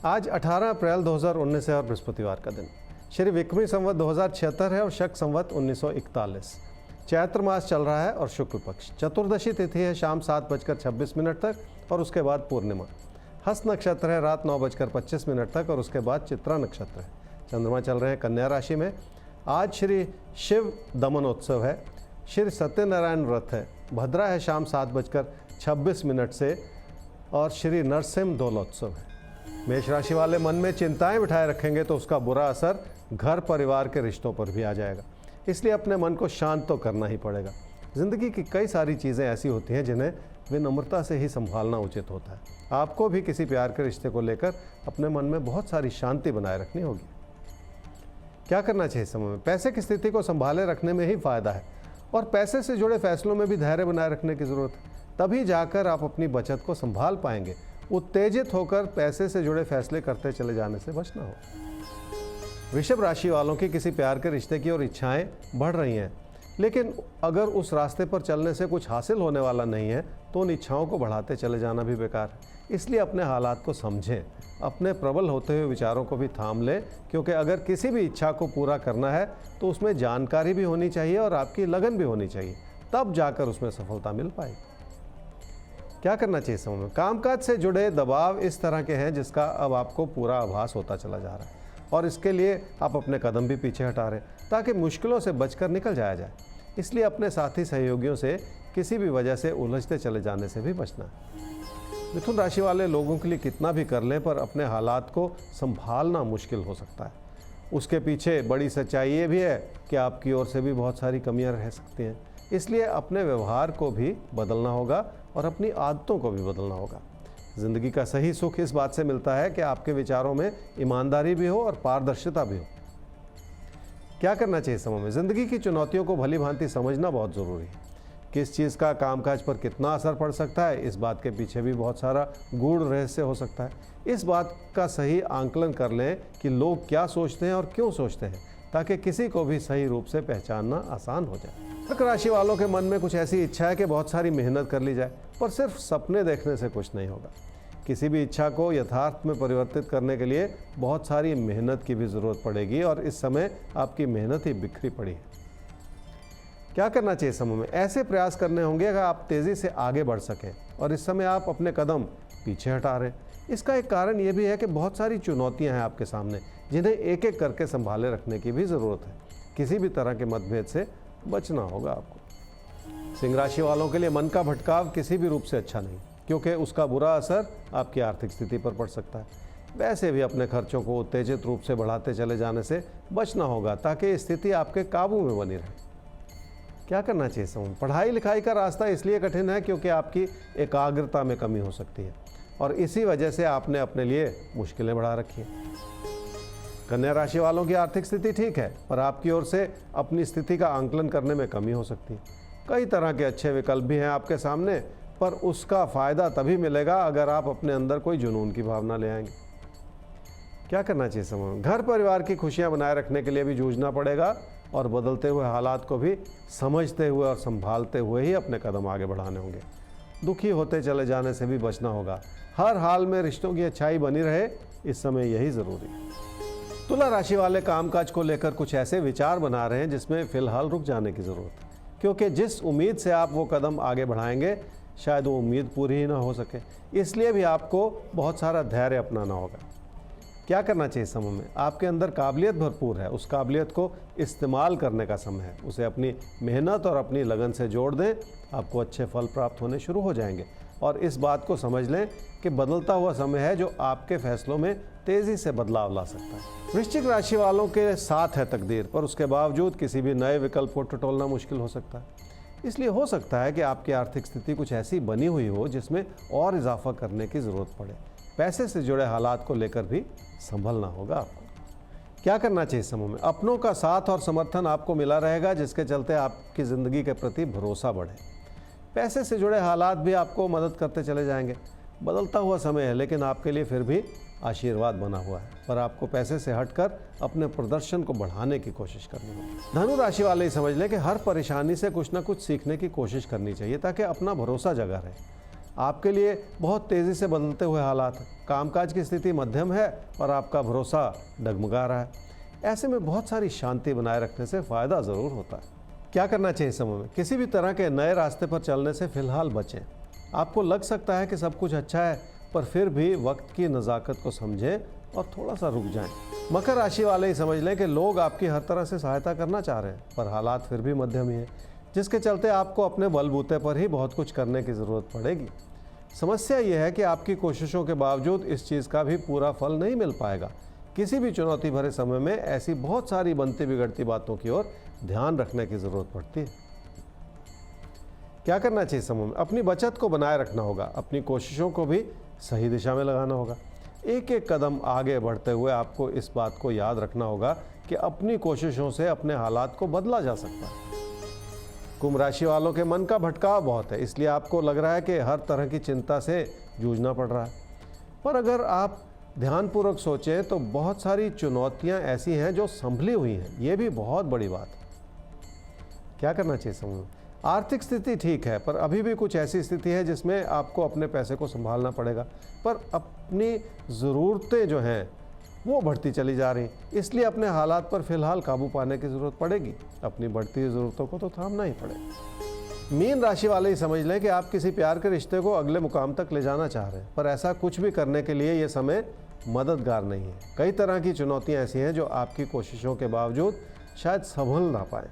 आज 18 अप्रैल 2019 है और बृहस्पतिवार का दिन। श्री विक्रमी संवत 2076 है और शक संवत 1941। चैत्र मास चल रहा है और शुक्ल पक्ष। चतुर्दशी तिथि है शाम 7:26 तक और उसके बाद पूर्णिमा। हस्त नक्षत्र है रात 9:25 तक और उसके बाद चित्रा नक्षत्र है। चंद्रमा चल रहे हैं कन्या राशि में। आज श्री शिव दमनोत्सव है। श्री सत्यनारायण व्रत है। भद्रा है शाम 7:26 से और श्री नरसिंह दोलोत्सव है। मेष राशि वाले मन में चिंताएं बिठाए रखेंगे तो उसका बुरा असर घर परिवार के रिश्तों पर भी आ जाएगा, इसलिए अपने मन को शांत तो करना ही पड़ेगा। जिंदगी की कई सारी चीज़ें ऐसी होती हैं जिन्हें विनम्रता से ही संभालना उचित होता है। आपको भी किसी प्यार के रिश्ते को लेकर अपने मन में बहुत सारी शांति बनाए रखनी होगी। क्या करना चाहिए समय में? पैसे की स्थिति को संभाले रखने में ही फायदा है और पैसे से जुड़े फैसलों में भी धैर्य बनाए रखने की जरूरत है, तभी जाकर आप अपनी बचत को संभाल पाएंगे। उत्तेजित होकर पैसे से जुड़े फैसले करते चले जाने से बचना हो। वृषभ राशि वालों की किसी प्यार के रिश्ते की ओर इच्छाएं बढ़ रही हैं, लेकिन अगर उस रास्ते पर चलने से कुछ हासिल होने वाला नहीं है तो उन इच्छाओं को बढ़ाते चले जाना भी बेकार है। इसलिए अपने हालात को समझें, अपने प्रबल होते हुए विचारों को भी थाम लें, क्योंकि अगर किसी भी इच्छा को पूरा करना है तो उसमें जानकारी भी होनी चाहिए और आपकी लगन भी होनी चाहिए, तब जाकर उसमें सफलता मिल पाएगी। क्या करना चाहिए समय में? कामकाज से जुड़े दबाव इस तरह के हैं जिसका अब आपको पूरा आभास होता चला जा रहा है और इसके लिए आप अपने कदम भी पीछे हटा रहे हैं ताकि मुश्किलों से बचकर निकल जाया जाए। इसलिए अपने साथी सहयोगियों से किसी भी वजह से उलझते चले जाने से भी बचना है। मिथुन राशि वाले लोगों के लिए कितना भी कर लें पर अपने हालात को संभालना मुश्किल हो सकता है। उसके पीछे बड़ी सच्चाई ये भी है कि आपकी ओर से भी बहुत सारी कमियां रह सकती हैं। इसलिए अपने व्यवहार को भी बदलना होगा और अपनी आदतों को भी बदलना होगा। ज़िंदगी का सही सुख इस बात से मिलता है कि आपके विचारों में ईमानदारी भी हो और पारदर्शिता भी हो। क्या करना चाहिए समय में? ज़िंदगी की चुनौतियों को भली भांति समझना बहुत ज़रूरी है। किस चीज़ का कामकाज पर कितना असर पड़ सकता है, इस बात के पीछे भी बहुत सारा गूढ़ रहस्य हो सकता है। इस बात का सही आंकलन कर लें कि लोग क्या सोचते हैं और क्यों सोचते हैं, ताकि किसी को भी सही रूप से पहचानना आसान हो जाए। कर्क राशि वालों के मन में कुछ ऐसी इच्छा है कि बहुत सारी मेहनत कर ली जाए, पर सिर्फ सपने देखने से कुछ नहीं होगा। किसी भी इच्छा को यथार्थ में परिवर्तित करने के लिए बहुत सारी मेहनत की भी ज़रूरत पड़ेगी और इस समय आपकी मेहनत ही बिखरी पड़ी है। क्या करना चाहिए समय में? ऐसे प्रयास करने होंगे अगर आप तेज़ी से आगे बढ़ सकें और इस समय आप अपने कदम पीछे हटा रहे हैं। इसका एक कारण ये भी है कि बहुत सारी चुनौतियां हैं आपके सामने, जिन्हें एक एक करके संभाले रखने की भी ज़रूरत है। किसी भी तरह के मतभेद से बचना होगा आपको। सिंह राशि वालों के लिए मन का भटकाव किसी भी रूप से अच्छा नहीं, क्योंकि उसका बुरा असर आपकी आर्थिक स्थिति पर पड़ सकता है। वैसे भी अपने खर्चों को उत्तेजित रूप से बढ़ाते चले जाने से बचना होगा ताकि स्थिति आपके काबू में बनी रहे। क्या करना चाहिए समय? पढ़ाई लिखाई का रास्ता इसलिए कठिन है क्योंकि आपकी एकाग्रता में कमी हो सकती है और इसी वजह से आपने अपने लिए मुश्किलें बढ़ा रखी हैं। कन्या राशि वालों की आर्थिक स्थिति ठीक है, पर आपकी ओर से अपनी स्थिति का आंकलन करने में कमी हो सकती है। कई तरह के अच्छे विकल्प भी हैं आपके सामने, पर उसका फ़ायदा तभी मिलेगा अगर आप अपने अंदर कोई जुनून की भावना ले आएंगे। क्या करना चाहिए समय में? घर परिवार की खुशियां बनाए रखने के लिए भी जूझना पड़ेगा और बदलते हुए हालात को भी समझते हुए और संभालते हुए ही अपने कदम आगे बढ़ाने होंगे। दुखी होते चले जाने से भी बचना होगा। हर हाल में रिश्तों की अच्छाई बनी रहे, इस समय यही ज़रूरी है। तुला राशि वाले कामकाज को लेकर कुछ ऐसे विचार बना रहे हैं जिसमें फ़िलहाल रुक जाने की ज़रूरत है, क्योंकि जिस उम्मीद से आप वो कदम आगे बढ़ाएंगे शायद वो उम्मीद पूरी ही ना हो सके। इसलिए भी आपको बहुत सारा धैर्य अपनाना होगा। क्या करना चाहिए समय में? आपके अंदर काबिलियत भरपूर है, उस काबिलियत को इस्तेमाल करने का समय है। उसे अपनी मेहनत और अपनी लगन से जोड़ दें, आपको अच्छे फल प्राप्त होने शुरू हो जाएंगे। और इस बात को समझ लें कि बदलता हुआ समय है जो आपके फैसलों में तेज़ी से बदलाव ला सकता है। वृश्चिक राशि वालों के साथ है तकदीर, पर उसके बावजूद किसी भी नए विकल्प को टटोलना मुश्किल हो सकता है। इसलिए हो सकता है कि आपकी आर्थिक स्थिति कुछ ऐसी बनी हुई हो जिसमें और इजाफा करने की ज़रूरत पड़े। पैसे से जुड़े हालात को लेकर भी संभलना होगा आपको। क्या करना चाहिए समय में? अपनों का साथ और समर्थन आपको मिला रहेगा, जिसके चलते आपकी ज़िंदगी के प्रति भरोसा बढ़े। पैसे से जुड़े हालात भी आपको मदद करते चले जाएंगे। बदलता हुआ समय है, लेकिन आपके लिए फिर भी आशीर्वाद बना हुआ है, पर आपको पैसे से हटकर अपने प्रदर्शन को बढ़ाने की कोशिश करनी होगी। धनु राशि वाले ही समझ लें कि हर परेशानी से कुछ ना कुछ सीखने की कोशिश करनी चाहिए ताकि अपना भरोसा जगा रहे। आपके लिए बहुत तेज़ी से बदलते हुए हालात हैं। कामकाज की स्थिति मध्यम है और आपका भरोसा डगमगा रहा है। ऐसे में बहुत सारी शांति बनाए रखने से फ़ायदा ज़रूर होता है। क्या करना चाहिए इस समय में? किसी भी तरह के नए रास्ते पर चलने से फ़िलहाल बचें। आपको लग सकता है कि सब कुछ अच्छा है, पर फिर भी वक्त की नज़ाकत को समझें और थोड़ा सा रुक जाएं। मकर राशि वाले ही समझ लें कि लोग आपकी हर तरह से सहायता करना चाह रहे हैं, पर हालात फिर भी मध्यम ही हैं, जिसके चलते आपको अपने बलबूते पर ही बहुत कुछ करने की ज़रूरत पड़ेगी। समस्या यह है कि आपकी कोशिशों के बावजूद इस चीज़ का भी पूरा फल नहीं मिल पाएगा। किसी भी चुनौती भरे समय में ऐसी बहुत सारी बनती बिगड़ती बातों की ओर ध्यान रखने की ज़रूरत पड़ती है। क्या करना चाहिए समय में? अपनी बचत को बनाए रखना होगा, अपनी कोशिशों को भी सही दिशा में लगाना होगा। एक एक कदम आगे बढ़ते हुए आपको इस बात को याद रखना होगा कि अपनी कोशिशों से अपने हालात को बदला जा सकता है। कुंभ राशि वालों के मन का भटकाव बहुत है, इसलिए आपको लग रहा है कि हर तरह की चिंता से जूझना पड़ रहा है। पर अगर आप ध्यानपूर्वक सोचें तो बहुत सारी चुनौतियां ऐसी हैं जो संभली हुई हैं। ये भी बहुत बड़ी बात है। क्या करना चाहिए समूह? आर्थिक स्थिति ठीक है, पर अभी भी कुछ ऐसी स्थिति है जिसमें आपको अपने पैसे को संभालना पड़ेगा, पर अपनी ज़रूरतें जो हैं वो बढ़ती चली जा रही, इसलिए अपने हालात पर फिलहाल काबू पाने की ज़रूरत पड़ेगी। अपनी बढ़ती हुई ज़रूरतों को तो थामना ही पड़ेगा। मीन राशि वाले ही समझ लें कि आप किसी प्यार के रिश्ते को अगले मुकाम तक ले जाना चाह रहे हैं, पर ऐसा कुछ भी करने के लिए ये समय मददगार नहीं है। कई तरह की चुनौतियाँ ऐसी हैं जो आपकी कोशिशों के बावजूद शायद संभल ना पाए।